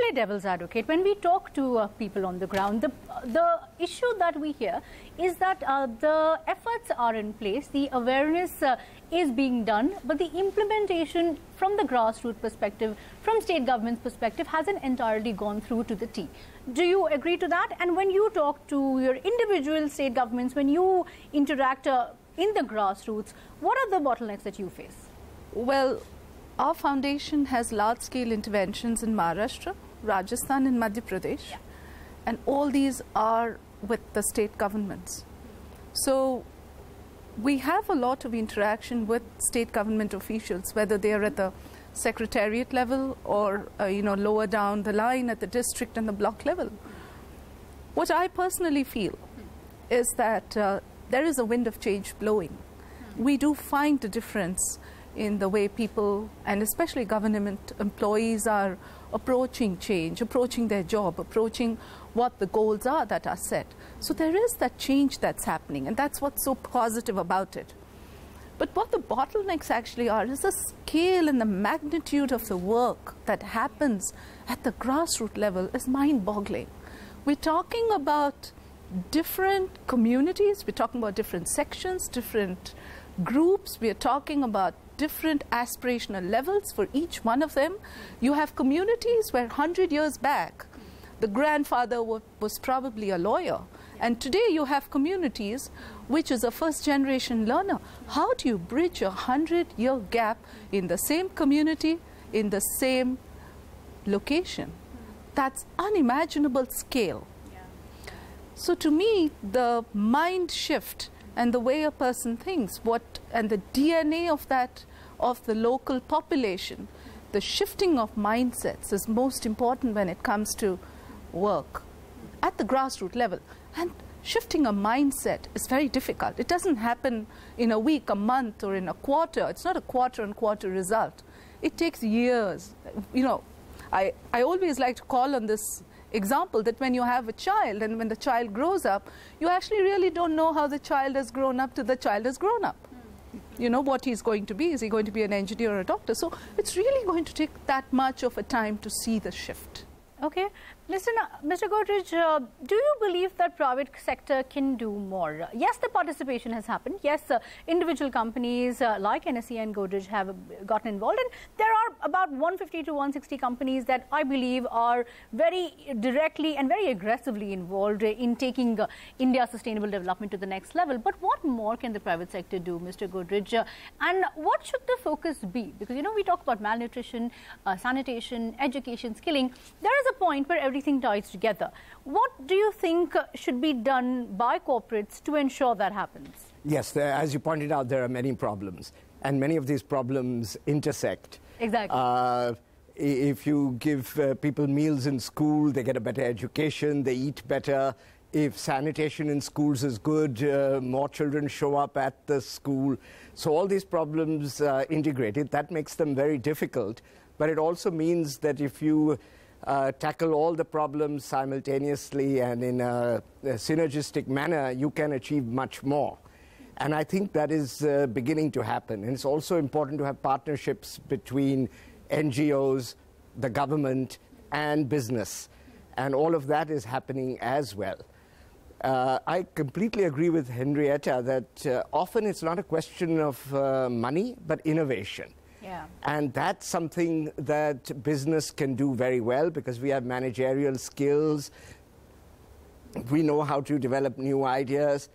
play devil's advocate. When we talk to people on the ground, the issue that we hear is that the efforts are in place, the awareness is being done, but the implementation from the grassroots perspective, from state government's perspective, hasn't entirely gone through to the T. Do you agree to that? And when you talk to your individual state governments, when you interact in the grassroots, what are the bottlenecks that you face? Well, our foundation has large-scale interventions in Maharashtra, Rajasthan and Madhya Pradesh, and all these are with the state governments. So we have a lot of interaction with state government officials, whether they are at the secretariat level or lower down the line at the district and the block level. What I personally feel is that there is a wind of change blowing. We do find a difference in the way people, and especially government employees, are approaching change, approaching their job, approaching what the goals are that are set. So there is that change that's happening, and that's what's so positive about it. But what the bottlenecks actually are is the scale and the magnitude of the work that happens at the grassroots level is mind-boggling. We're talking about different communities, we're talking about different sections, different groups, we're talking about different aspirational levels for each one of them. You have communities where 100 years back, the grandfather was probably a lawyer. And today you have communities which is a first-generation learner. How do you bridge a 100-year gap in the same community, in the same location? That's unimaginable scale. So to me, the mind shift and the way a person thinks, and the DNA of that, of the local population, the shifting of mindsets is most important when it comes to work at the grassroots level. And shifting a mindset is very difficult. It doesn't happen in a week, a month, or in a quarter. It's not a quarter-on-quarter result. It takes years. I always like to call on this example that when you have a child and when the child grows up, you actually really don't know how the child has grown up till the child has grown up. You know what he's going to be. Is he going to be an engineer or a doctor? So it's really going to take that much of a time to see the shift. Okay. Listen, Mr. Godrej, do you believe that private sector can do more? Yes, the participation has happened. Yes, individual companies like NSE and Godrej have gotten involved. And there are about 150 to 160 companies that I believe are very directly and very aggressively involved in taking India's sustainable development to the next level. But what more can the private sector do, Mr. Godrej? And what should the focus be? Because, we talk about malnutrition, sanitation, education, skilling. There is a point where everything ties together. What do you think should be done by corporates to ensure that happens? Yes, as you pointed out, there are many problems, and many of these problems intersect. Exactly. If you give people meals in school, they get a better education, they eat better. If sanitation in schools is good, more children show up at the school. So all these problems integrated, that makes them very difficult. But it also means that if you tackle all the problems simultaneously and in a synergistic manner, you can achieve much more. And I think that is beginning to happen. And it's also important to have partnerships between NGOs, the government, and business. And all of that is happening as well. I completely agree with Henrietta that often it's not a question of money, but innovation. Yeah. And that's something that business can do very well because we have managerial skills. We know how to develop new ideas.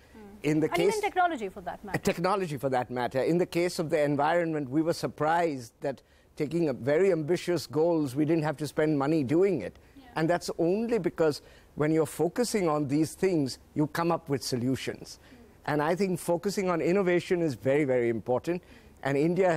In the case, even technology for that matter. Technology for that matter. In the case of the environment, we were surprised that taking very ambitious goals, we didn't have to spend money doing it. Yeah. And that's only because when you're focusing on these things, you come up with solutions. And I think focusing on innovation is very, very important. And India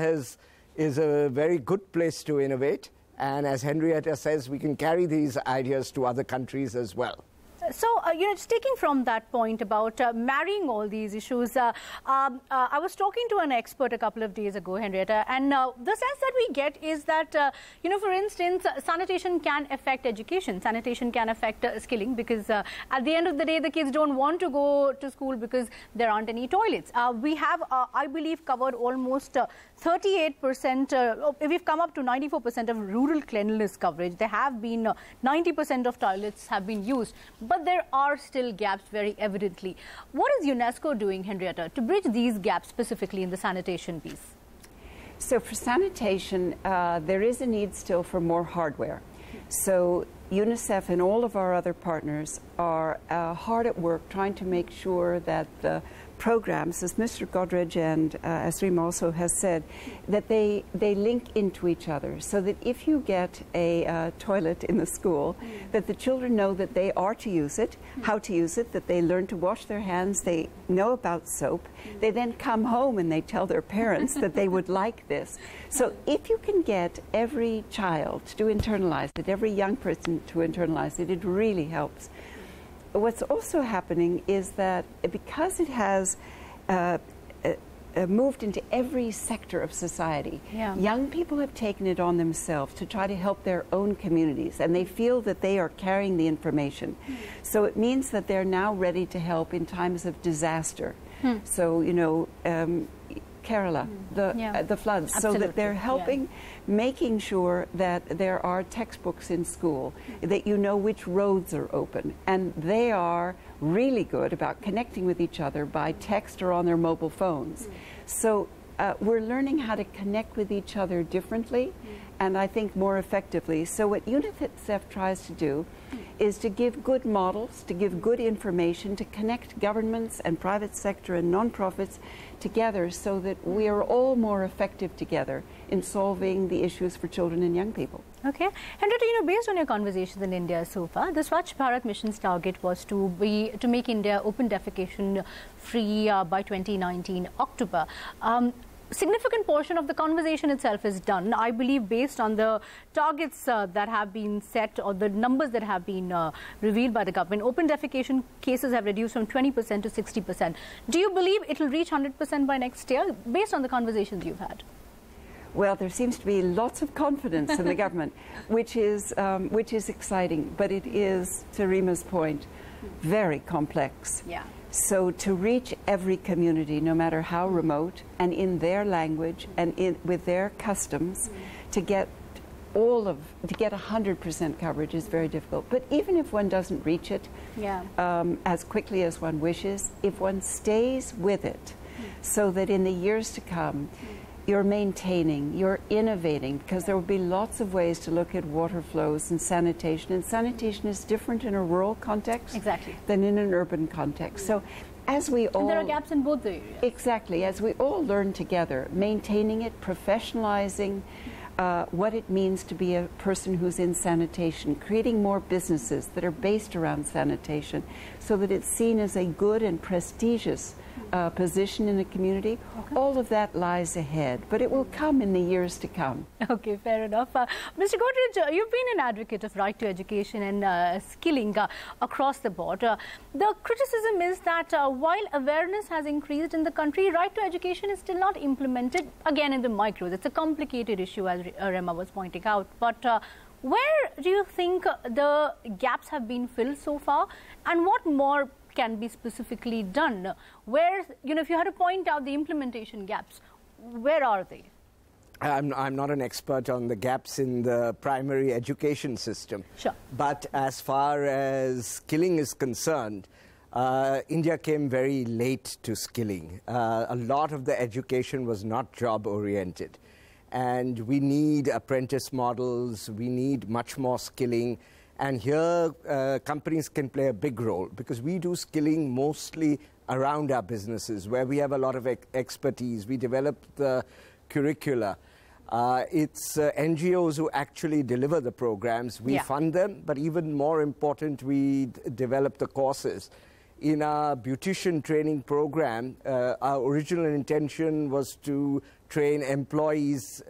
is a very good place to innovate. And as Henrietta says, we can carry these ideas to other countries as well. So, just taking from that point about marrying all these issues, I was talking to an expert a couple of days ago, Henrietta, and the sense that we get is that, for instance, sanitation can affect education. Sanitation can affect skilling, because at the end of the day, the kids don't want to go to school because there aren't any toilets. We have, I believe, covered almost 38%, we've come up to 94% of rural cleanliness coverage. There have been 90% of toilets have been used, but there are still gaps very evidently. What is UNESCO doing, Henrietta, to bridge these gaps specifically in the sanitation piece? So for sanitation, there is a need still for more hardware. So UNICEF and all of our other partners are hard at work trying to make sure that the programs, as Mr. Godrej and as Rema also has said, that they link into each other, so that if you get a toilet in the school, that the children know that they are to use it, how to use it, that they learn to wash their hands, they know about soap, they then come home and they tell their parents that they would like this. So if you can get every child to internalize it, every young person to internalize it, it really helps. What's also happening is that because it has moved into every sector of society, young people have taken it on themselves to try to help their own communities, and they feel that they are carrying the information. So it means that they're now ready to help in times of disaster. So, Kerala, the floods, Absolutely. so that they're helping, making sure that there are textbooks in school, that you know which roads are open. And they are really good about connecting with each other by text or on their mobile phones. So we're learning how to connect with each other differently, and I think more effectively. So what UNICEF tries to do is to give good models, to give good information, to connect governments and private sector and non-profits together, so that we are all more effective together in solving the issues for children and young people. Okay. Henrietta, based on your conversations in India so far, the Swachh Bharat mission's target was to make India open defecation free by 2019 October. Significant portion of the conversation itself is done, I believe, based on the targets that have been set, or the numbers that have been revealed by the government. Open defecation cases have reduced from 20% to 60%. Do you believe it will reach 100% by next year, based on the conversations you've had? Well, there seems to be lots of confidence in the government, which is exciting, but it is, to Rema's point, very complex. Yeah. So to reach every community, no matter how remote, and in their language and with their customs, to get 100% coverage is very difficult. But even if one doesn't reach it as quickly as one wishes, if one stays with it, so that in the years to come, you're maintaining, you're innovating, because there will be lots of ways to look at water flows and sanitation is different in a rural context than in an urban context. So as we all... And there are gaps in both the areas. Exactly. As we all learn together, maintaining it, professionalizing what it means to be a person who's in sanitation, creating more businesses that are based around sanitation, so that it's seen as a good and prestigious position in the community. All of that lies ahead, but it will come in the years to come. Okay, fair enough. Mr. Godrej, you've been an advocate of right to education and skilling across the board. The criticism is that while awareness has increased in the country, right to education is still not implemented, again in the micros. It's a complicated issue, as Rema was pointing out. But where do you think the gaps have been filled so far, and what more can be specifically done? Where, if you had to point out the implementation gaps, where are they? I'm not an expert on the gaps in the primary education system. Sure. But as far as skilling is concerned, India came very late to skilling. A lot of the education was not job-oriented. And we need apprentice models, we need much more skilling. And here, companies can play a big role, because we do skilling mostly around our businesses, where we have a lot of expertise. We develop the curricula. It's NGOs who actually deliver the programs. We fund them, but even more important, we develop the courses. In our beautician training program, our original intention was to train employees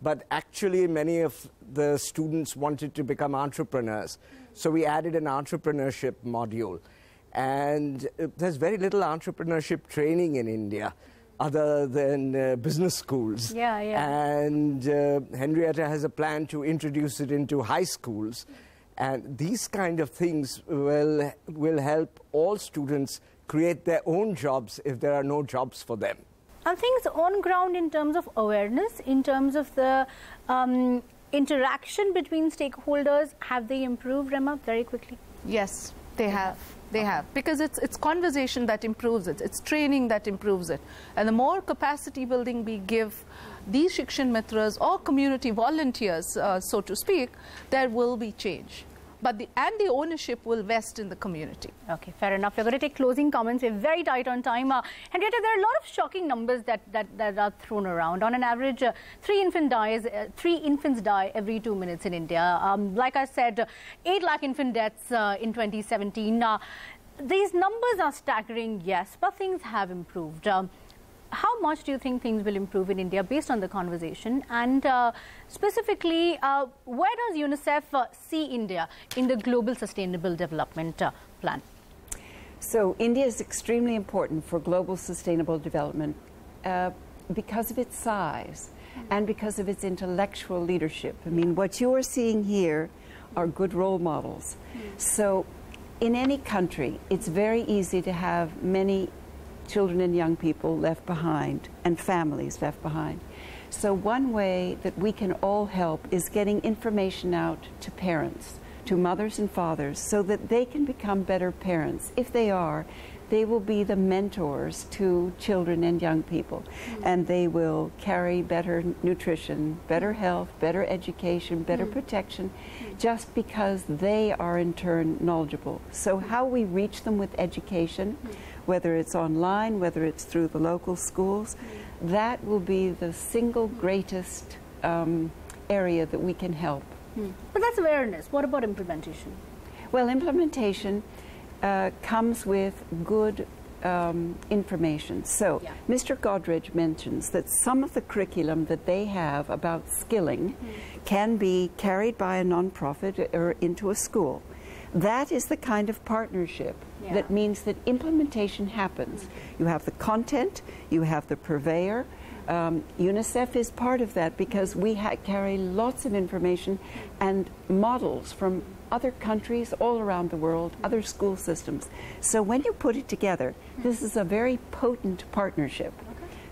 but actually many of the students wanted to become entrepreneurs. So we added an entrepreneurship module. And there's very little entrepreneurship training in India other than business schools. Yeah, yeah. And Henrietta has a plan to introduce it into high schools. And these kind of things will help all students create their own jobs if there are no jobs for them. And things on ground in terms of awareness, in terms of the interaction between stakeholders, have they improved, Rema, very quickly? Yes, they have. They have, because it's conversation that improves it, it's training that improves it. And the more capacity building we give these Shikshan Mitras or community volunteers, so to speak, there will be change. But the ownership will vest in the community. Okay, fair enough. We're going to take closing comments. We're very tight on time. Henrietta, there are a lot of shocking numbers that are thrown around. On an average, 3 infants die every 2 minutes in India. Like I said, 8 lakh infant deaths in 2017. These numbers are staggering, yes, but things have improved. How much do you think things will improve in India based on the conversation? And specifically, where does UNICEF see India in the Global Sustainable Development Plan? So India is extremely important for global sustainable development because of its size and because of its intellectual leadership. I mean, what you are seeing here are good role models. So in any country, it's very easy to have many children and young people left behind and families left behind. So one way that we can all help is getting information out to parents, to mothers and fathers, so that they can become better parents. If they are, they will be the mentors to children and young people, and they will carry better nutrition, better health, better education, better protection, just because they are in turn knowledgeable. So how we reach them with education, whether it's online, whether it's through the local schools, that will be the single greatest area that we can help. But that's awareness. What about implementation? Well, implementation comes with good information. So Mr. Godrej mentions that some of the curriculum that they have about skilling can be carried by a nonprofit or into a school. That is the kind of partnership that means that implementation happens. You have the content, you have the purveyor. UNICEF is part of that because we carry lots of information and models from other countries all around the world, other school systems. So when you put it together, this is a very potent partnership.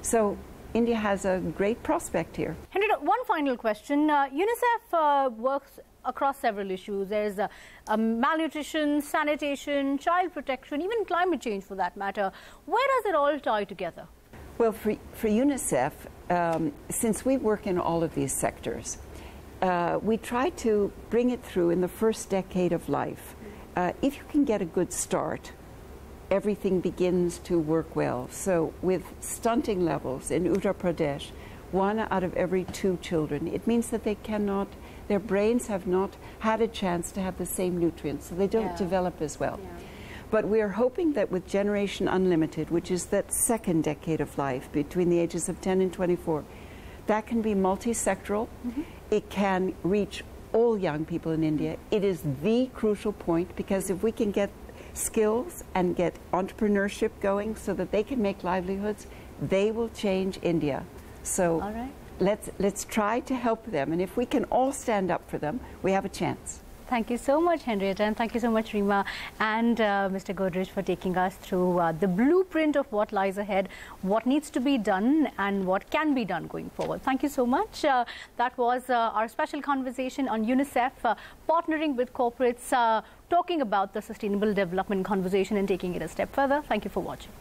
So India has a great prospect here. Henrietta, one final question. UNICEF works across several issues. There's malnutrition, sanitation, child protection, even climate change for that matter. Where does it all tie together? Well, for UNICEF, since we work in all of these sectors, we try to bring it through in the first decade of life. If you can get a good start, everything begins to work well. So with stunting levels in Uttar Pradesh, 1 out of every 2 children, it means that they cannot, their brains have not had a chance to have the same nutrients, so they don't develop as well. But we are hoping that with Generation Unlimited, which is that second decade of life between the ages of 10 and 24, that can be multi-sectoral. It can reach all young people in India. It is the crucial point because if we can get skills and get entrepreneurship going so that they can make livelihoods, they will change India. So let's try to help them, and if we can all stand up for them, we have a chance. Thank you so much, Henrietta, and thank you so much, Rema and Mr. Godrej, for taking us through the blueprint of what lies ahead, what needs to be done, and what can be done going forward. Thank you so much. That was our special conversation on UNICEF partnering with corporates, talking about the sustainable development conversation and taking it a step further. Thank you for watching.